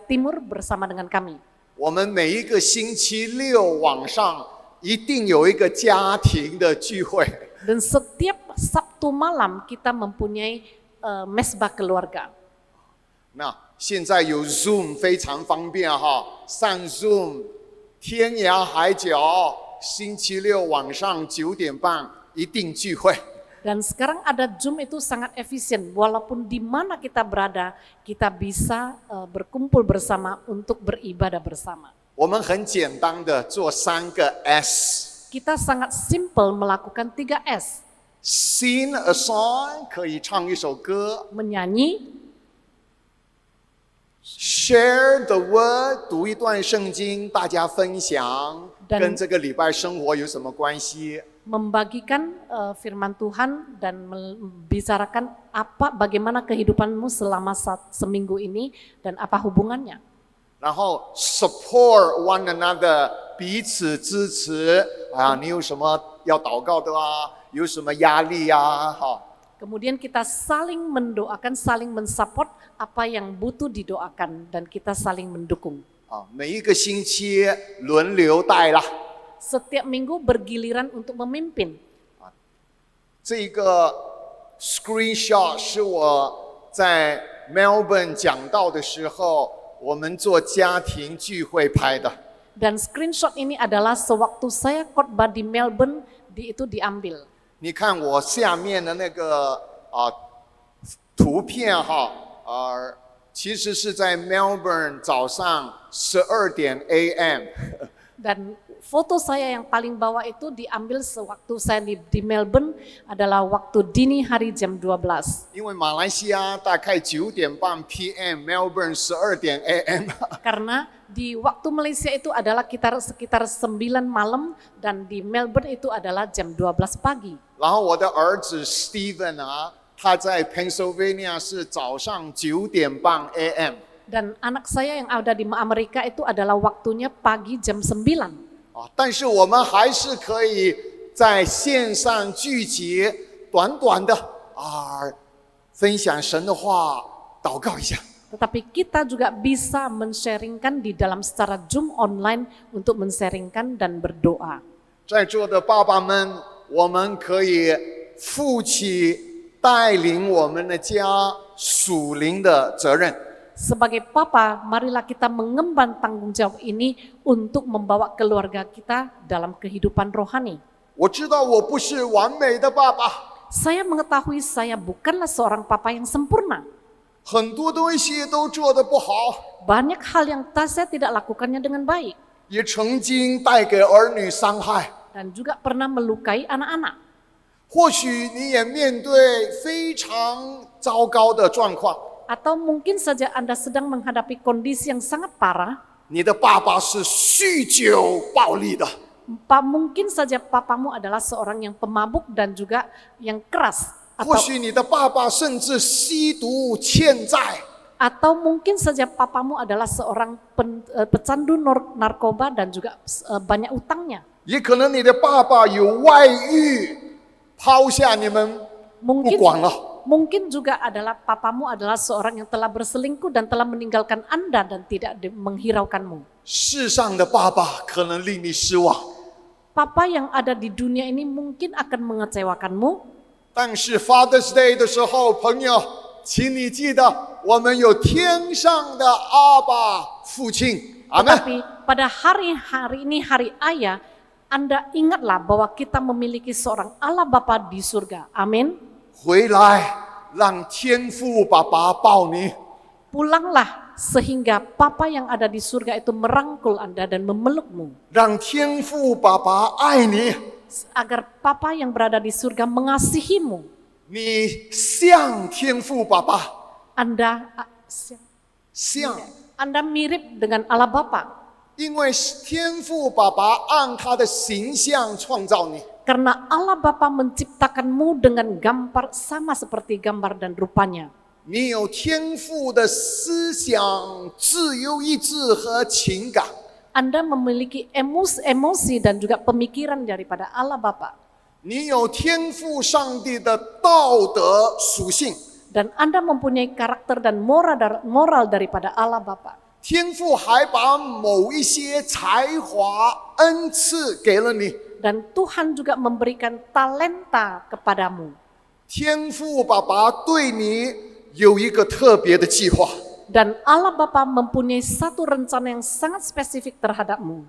Timur bersama dengan kami. 我们每一个星期六晚上一定有一个家庭的聚会。 Dan setiap Sabtu malam kita mempunyai mesbah keluarga. 那现在有 Zoom 非常方便上 Zoom 天涯海角，星期六晚上9点半一定聚会。 Dan sekarang ada Zoom itu sangat efisien. Walaupun di mana kita berada, kita bisa berkumpul bersama untuk beribadah bersama. 我们很简单的做3个 S。 Kita sangat simple melakukan 3S. Sing a song 可以唱一首歌。 Menyanyi, Share the word 读一段圣经，大家分享， Dan 跟这个礼拜生活有什么关系？ membagikan firman Tuhan dan membicarakan bagaimana kehidupanmu selama seminggu ini dan apa hubungannya. 然后 support one another 彼此支持你有什么要祷告的有什么压力Kemudian kita saling mendoakan, saling mensupport apa yang butuh didoakan dan kita saling mendukung. 每一个星期轮流带啦。 Setiap minggu bergiliran untuk memimpin. 这个 screenshot 是我在 Melbourne 讲道的时候，我们做家庭聚会拍的。 Dan screenshot ini adalah sewaktu saya khotbah di Melbourne, itu diambil. 你看我下面的那个图片其实是在 Melbourne 早上12点 AM。 Dan foto saya yang paling bawah itu diambil sewaktu saya di Melbourne adalah waktu dini hari jam 12. 因为马来西亚大概9点半 PM， Melbourne 12点 AM。 Karena di waktu Malaysia itu adalah sekitar 9 malam dan di Melbourne itu adalah jam 12 pagi. 然后我的儿子 Steven 他在 Pennsylvania 是早上9点半 AM。 Dan anak saya yang ada di Amerika itu adalah waktunya pagi jam 9. 但是我们还是可以在线上聚集，短短的分享神的话，祷告一下。 Tetapi kita juga bisa men-sharingkan di dalam secara Zoom online untuk men-sharingkan dan berdoa. 在座的爸爸们，我们可以负起带领我们的家属灵的责任。 Sebagai papa, marilah kita mengemban tanggung jawab ini untuk membawa keluarga kita dalam kehidupan rohani. 我知道我不是完美的爸爸， Saya mengetahui saya bukanlah seorang papa yang sempurna. 很多东西都做得不好， Banyak hal yang saya tidak lakukannya dengan baik. 也曾经带给儿女伤害。 Dan juga pernah melukai anak-anak. 或许你也面对非常糟糕的状况。 Atau mungkin saja Anda sedang menghadapi kondisi yang sangat parah. 你的爸爸是酗酒暴力的， Mungkin saja papamu adalah seorang yang pemabuk dan juga yang keras. 或 Atau 许你的爸爸甚至吸毒欠债。Atau mungkin saja papamu adalah seorang pecandu narkoba dan juga banyak utangnya. 也可能你的爸爸有外遇，抛下你们不 Mungkin 管了。 mungkin juga adalah papamu adalah seorang yang telah berselingkuh dan telah meninggalkan Anda dan tidak menghiraukanmu. 世上的爸爸可能令你失望， Papa yang ada di dunia ini mungkin akan mengecewakanmu, 但是 Father's Day 的时候，朋友，请你记得，我们有天上的阿爸父亲。阿门。 tetapi pada hari ini hari ayah, Anda ingatlah bahwa kita memiliki seorang Allah Bapa di surga. Amin. 回来，让天父爸爸抱你。 Pulanglah sehingga Papa yang ada di surga itu merangkul Anda dan memelukmu. 让天父爸爸爱你， Agar Papa yang berada di surga mengasihimu. 你像天父爸爸， Anda 像， Anda mirip dengan Allah Bapa. 因为天父爸爸按他的形象创造你， Karena Allah Bapa menciptakanmu dengan gambar sama seperti gambar dan rupanya. 你有天父的思想、自由意志和情感。 Anda memiliki emosi dan juga pemikiran daripada Allah Bapa. 你有天父上帝的道德属性， Dan Anda mempunyai karakter dan moral daripada Allah Bapa. 天父还把某一些才华恩赐给了你。 Dan Tuhan juga memberikan talenta kepadamu. 天父爸爸对你有一个特别的计划， Dan Allah Bapa mempunyai satu rencana yang sangat spesifik terhadapmu.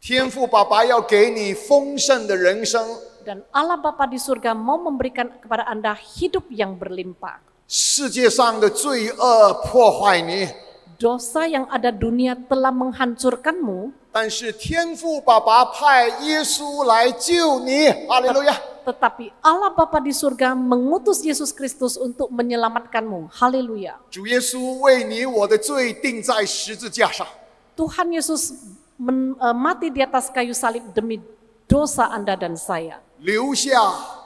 天父爸爸要给你丰盛的人生。 Dan Allah Bapa di surga mau memberikan kepada Anda hidup yang berlimpah. 世界上的罪恶破坏你， Dosa yang ada dunia telah menghancurkanmu, 但是天父爸爸派耶稣来救你。哈利路亚！ tetapi Allah Bapa di surga mengutus Yesus Kristus untuk menyelamatkanmu. Haleluya. 主耶稣为你我的罪钉在十字架上， Tuhan Yesus mati di atas kayu salib demi dosa Anda dan saya. 留下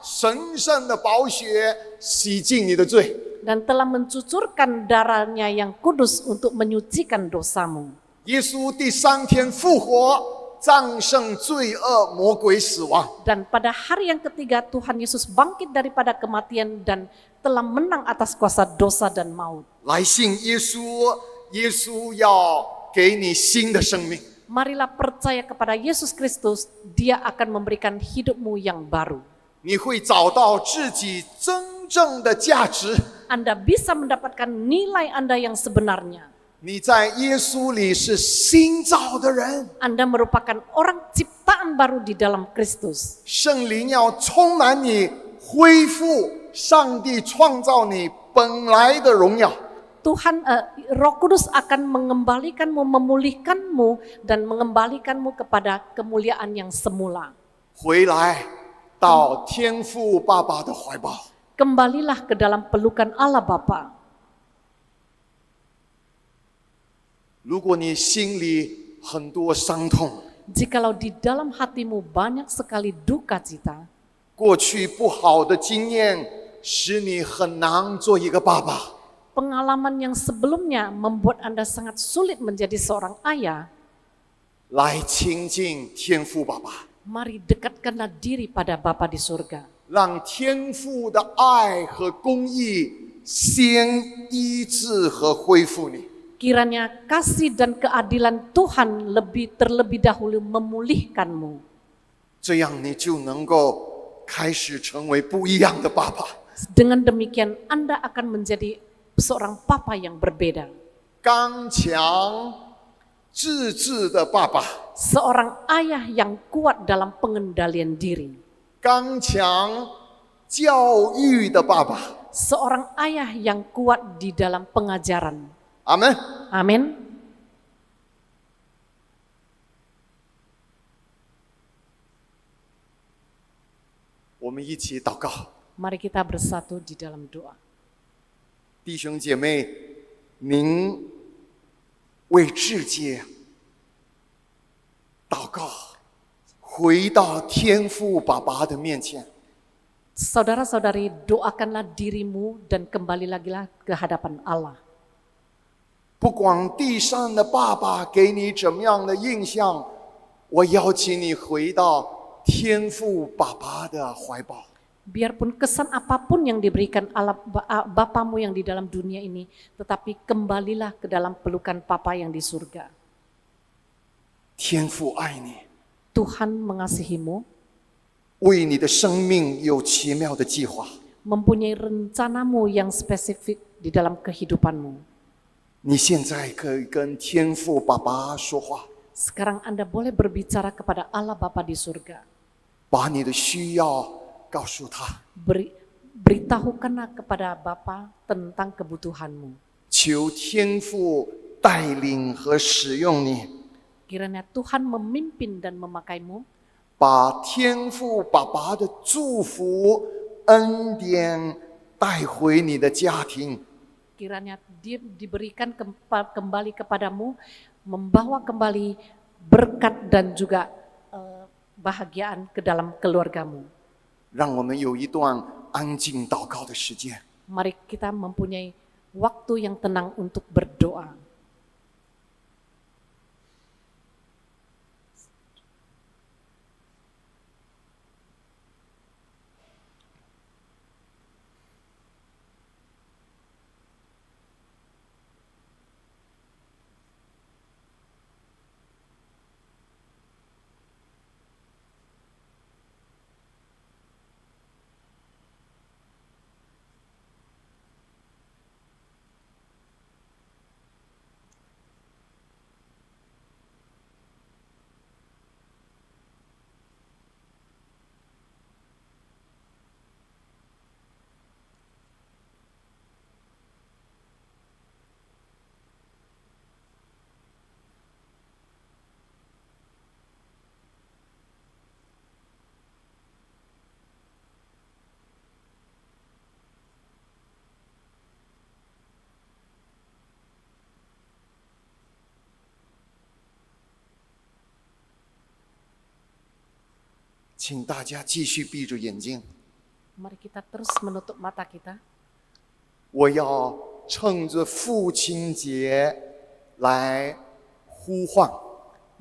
神圣的宝血洗净你的罪。 Dan telah mencucurkan darahnya yang kudus untuk menyucikan dosamu. 耶稣第三天复活，战胜罪恶、魔鬼、死亡。 Dan pada hari yang ketiga Tuhan Yesus bangkit daripada kematian dan telah menang atas kuasa dosa dan maut. 来信耶稣，耶稣要给你新的生命。 Marilah percaya kepada Yesus Kristus, Dia akan memberikan hidupmu yang baru. 你会找到自己真正的价值。 Anda bisa mendapatkan nilai Anda yang sebenarnya. 你在耶稣里是新造的人， Anda merupakan orang ciptaan baru di dalam Kristus. 圣灵要充满你，恢复上帝创造你本来的荣耀。 Tuhan, Roh Kudus akan mengembalikanmu, memulihkanmu, dan mengembalikanmu kepada kemuliaan yang semula. 回来到天父爸爸的怀抱。 Kembalilah ke dalam pelukan Allah Bapa. 如果你心里很多伤痛， Jikalau di dalam hatimu banyak sekali duka cita, 过去不好的经验使你很难做一个爸爸， pengalaman yang sebelumnya membuat Anda sangat sulit menjadi seorang ayah, 来亲近天父爸爸， mari dekatkanlah diri pada Bapa di surga. 让天父的爱和公义先医治和恢复你。 Kiranya kasih dan keadilan Tuhan terlebih dahulu memulihkanmu. 这样你就能够开始成为不一样的爸爸。 Dengan demikian Anda akan menjadi seorang papa yang berbeda. 刚强、自制的爸爸， Seorang ayah yang kuat dalam pengendalian diri. 刚强、教育的爸爸。 Seorang ayah yang kuat di dalam pengajaran. 阿门。 Amin. 我们一起祷告， Mari kita bersatu di dalam doa. 弟兄姐妹，您为自己祷告，回到天父爸爸的面前。 Saudara-saudari, doakanlah dirimu dan kembali lagi ke hadapan Allah. 不管地上的爸爸给你怎么样的印象，我邀请你回到天父爸爸的怀抱。 Biarpun kesan apapun yang diberikan Allah Bapamu yang di dalam dunia ini, tetapi kembalilah ke dalam pelukan Papa yang di surga. 天父爱你， Tuhan mengasihimu, 为你的生命有奇妙的计划。 mempunyai rencanamu yang spesifik di dalam kehidupanmu. 你现在可以跟天父爸爸说话， Sekarang Anda boleh berbicara kepada Allah Bapa di surga. 把你的需要告诉他， Beritahukanlah kepada Bapa tentang kebutuhanmu. 求天父带领和使用你， Kiranya Tuhan memimpin dan memakaimu, 把天父爸爸的祝福、恩典带回你的家庭。 kiranya dia diberikan kembali kepadamu, membawa kembali berkat dan juga bahagiaan ke dalam keluargamu. 让我们有一段安静祷告的时间。 Mari kita mempunyai waktu yang tenang untuk berdoa.请大家继续闭着眼睛。 Mari kita terus menutup mata kita. 我要趁着父亲节来呼唤，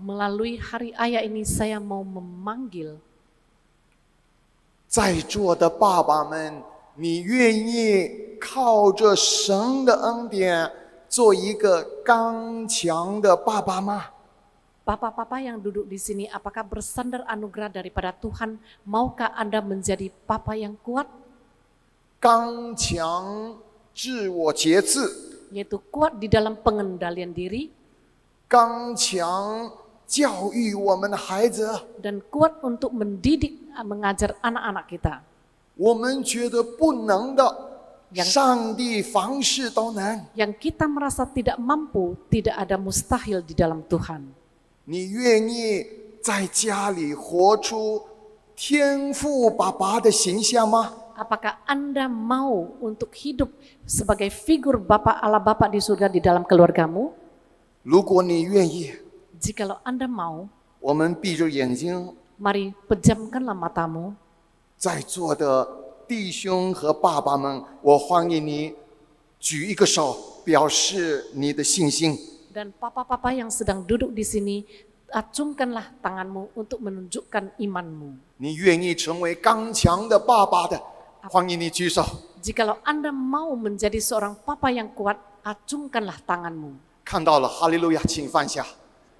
Melalui hari ayah ini saya mau memanggil 在座的爸爸们，你愿意靠着神的恩典做一个刚强的爸爸吗？ Papa-papa yang duduk di sini, apakah bersandar anugerah daripada Tuhan? Maukah Anda menjadi papa yang kuat? 刚强自我节制， Yaitu kuat di dalam pengendalian diri 刚强教育我们的孩子。 dan kuat untuk mendidik, mengajar anak-anak kita. 我们觉得不能的， Yang- 上帝凡事都能。 Yang kita merasa tidak mampu, tidak ada mustahil di dalam Tuhan. 你愿意在家里活出天父爸爸的形象吗？ Apakah Anda mau untuk hidup sebagai figur Bapa Allah Bapa di surga di dalam keluargamu? 如果你愿意， Jikalau Anda mau, 我们闭着眼睛， mari pejamkanlah matamu. 在座的弟兄和爸爸们，我欢迎你举一个手，表示你的信心。 Dan papa-papa yang sedang duduk di sini, acungkanlah tanganmu untuk menunjukkan imanmu. 你愿意成为刚强的爸爸的，欢迎你举手。 Jikalau Anda mau menjadi seorang papa yang kuat, acungkanlah tanganmu. 看到了，哈利路亚，请放下。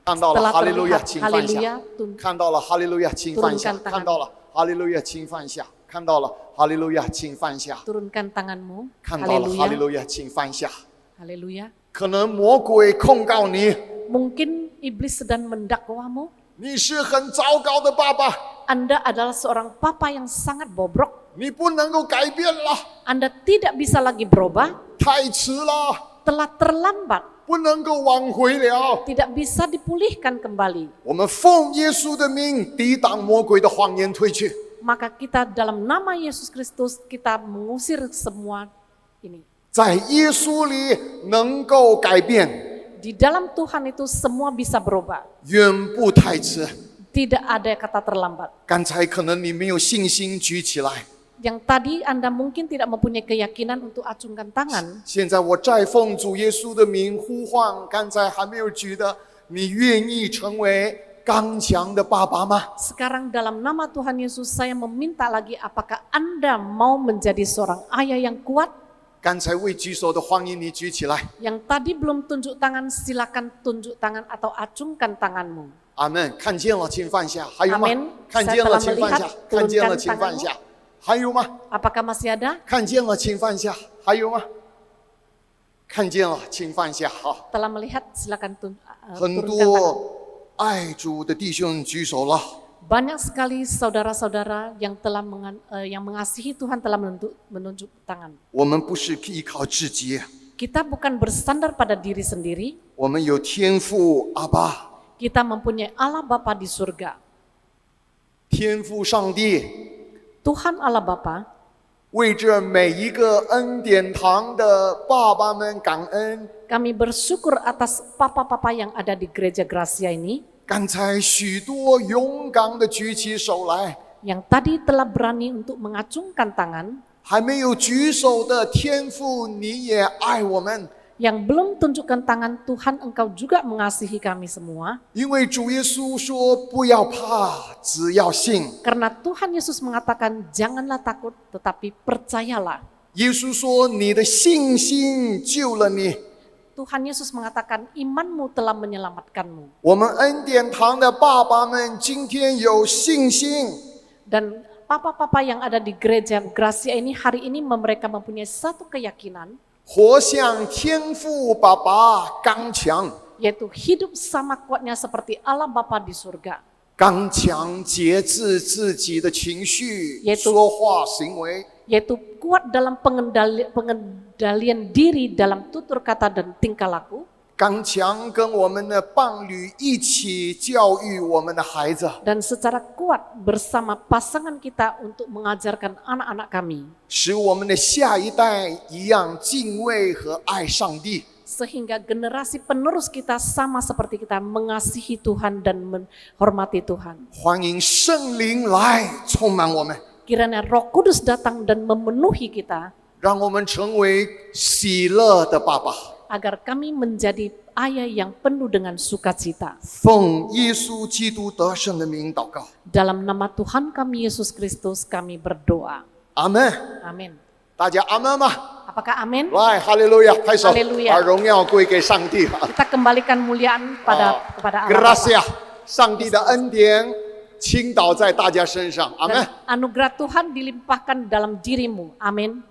看到了， Setelah 哈利路亚， terlihat 请放下 haleluya,。看到了，哈利路亚，请放下。 Turunkan tangan. 看到了，哈利路亚，请放下。看到了，哈利路亚，请放下。 Turunkan tanganmu. 看到了，哈利 Haleluya. 路亚，请放下。 Haleluya. 可能魔鬼控告你， Mungkin iblis sedang mendakwamu. 你是很糟糕的爸爸， Anda adalah seorang papa yang sangat bobrok. 你不能够改变了， Anda tidak bisa lagi berubah. 太迟了， Telah terlambat. 不能够挽回了。 Tidak bisa dipulihkan kembali. 我们奉耶稣的名，抵挡魔鬼的谎言退去。 Maka kita dalam nama Yesus Kristus, kita mengusir semua ini. 在耶稣里能够改变， Di dalam Tuhan itu semua bisa berubah. 远不太迟。 Tidak ada kata terlambat. 刚才可能你没有信心举起来， Yang tadi Anda mungkin tidak mempunyai keyakinan untuk acungkan tangan. 现在我再奉主耶稣的名呼唤刚才还没有举的，你愿意成为刚强的爸爸吗？ Sekarang dalam nama Tuhan Yesus saya meminta lagi, apakah Anda mau menjadi seorang ayah yang kuat? 刚才未举手的，欢迎你举起来。 Yang tadi belum tunjuk tangan, silakan tunjuk tangan atau acungkan tanganmu. 阿门。看见了，请放下。还有吗 Amin ？看见了，请放 Saya 下 telah。看见了， melihat 请放下。还有吗？ Apakah masih ada? 看见了，请放下。还有吗？看见了，请放下。好， Telah melihat, silakan 很 turunkan tangan. 多爱主的弟兄举手了。 Banyak sekali saudara-saudara yang telah yang mengasihi Tuhan telah menunjuk tangan. 我们不是依靠自己， Kita bukan bersandar pada diri sendiri. 我们有天父阿爸， Kita mempunyai Allah Bapa di surga. 天父上帝 Tuhan Allah Bapa 为这每一个恩典堂的爸爸们感恩。 kami bersyukur atas papa-papa yang ada di gereja Gracia ini. 刚才许多勇敢的举起手来， Yang tadi telah berani untuk mengacungkan tangan. 还没有举手的天父，你也爱我们。 Yang belum tunjukkan tangan, Tuhan Engkau juga mengasihi kami semua. 因为主耶稣说不要怕，只要信。 Karena Tuhan Yesus mengatakan janganlah takut tetapi percayalah. 耶稣说你的信心救了你。 Tuhan Yesus mengatakan imanmu telah menyelamatkanmu. 我们恩典堂的爸爸们今天有信心， Dan papa-papa yang ada di gereja Gracia ini hari ini mereka mempunyai satu keyakinan, 活像天父爸爸刚强， yaitu hidup sama kuatnya seperti Allah Bapa di surga. 刚强节制自己的情绪、 Yaitu 说话、行为。 Yaitu kuat dalam pengendalian diri dalam tutur kata dan tingkah laku. 刚强跟我们的伴侣一起教育我们的孩子， Dan secara kuat bersama pasangan kita untuk mengajarkan anak-anak kami. 使我们的下一代一样敬畏和爱上帝。 Sehingga generasi penerus kita sama seperti kita mengasihi Tuhan dan menghormati Tuhan. 欢迎圣灵来充满我们， Kiranya Roh Kudus datang dan memenuhi kita 让我们成为喜乐的爸爸。 agar kami menjadi ayah yang penuh dengan sukacita. 奉耶稣基督得胜的名祷告， Dalam nama Tuhan kami Yesus Kristus kami berdoa. 阿门。 Amin. 大家阿门吗？ Apakah amin? 来，哈利路亚，拍手， Haleluya 把荣耀归给上帝。 Kita kembalikan muliaan kepada Allah Bapa. Gracia，上帝的恩典倾倒在大家身上，阿门。 Dan anugerah Tuhan dilimpahkan dalam dirimu. Amin.